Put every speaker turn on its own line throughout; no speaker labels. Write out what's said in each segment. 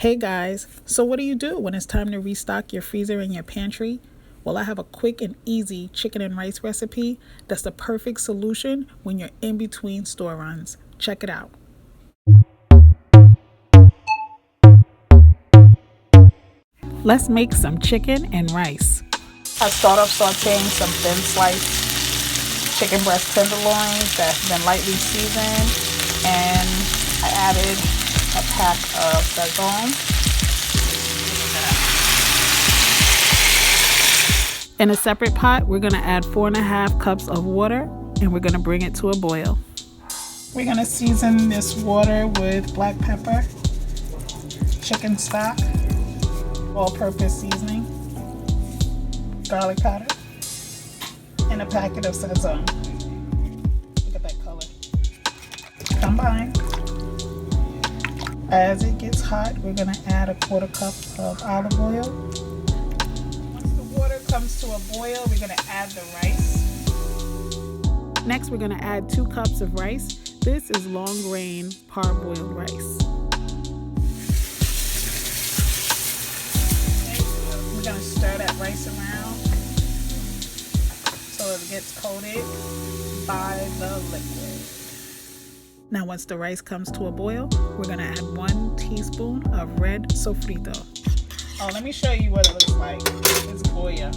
Hey guys, so what do you do when it's time to restock your freezer and your pantry? Well, I have a quick and easy chicken and rice recipe that's the perfect solution when you're in between store runs. Check it out. Let's make some chicken and rice. I start off sauteing some thin sliced chicken breast tenderloins that's been lightly seasoned, and I added a pack of sazon. In a separate pot, we're going to add 4.5 cups of water and we're going to bring it to a boil. We're going to season this water with black pepper, chicken stock, all-purpose seasoning, garlic powder, and a packet of sazon. Look at that color. Combine. As it gets hot, we're going to add a 1/4 cup of olive oil. Comes to a boil, we're going to add the rice. Next, we're going to add 2 cups of rice. This is long grain parboiled rice. Okay, we're going to stir that rice around so it gets coated by the liquid. Now, once the rice comes to a boil, we're going to add 1 teaspoon of red sofrito. Oh, let me show you what it looks like. It's Goya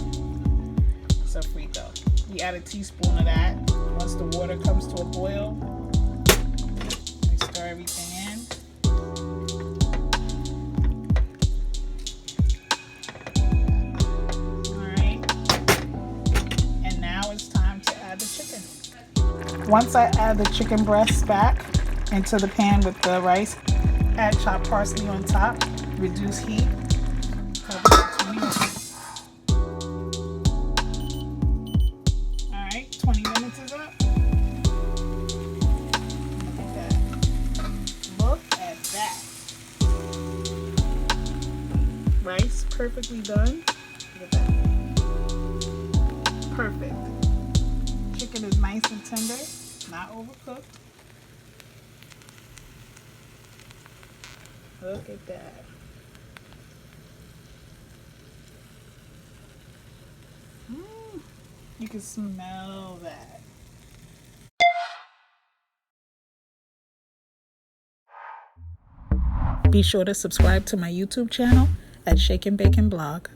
Sofrito. We add a teaspoon of that. Once the water comes to a boil, we stir everything in. Alright. And now it's time to add the chicken. Once I add the chicken breasts back into the pan with the rice, add chopped parsley on top, reduce heat. Alright, 20 minutes is up. Look at that. Rice perfectly done. Look at that. Perfect. Chicken is nice and tender, not overcooked. Look at that. You can smell that. Be sure to subscribe to my YouTube channel at Shake and Bake and Blog.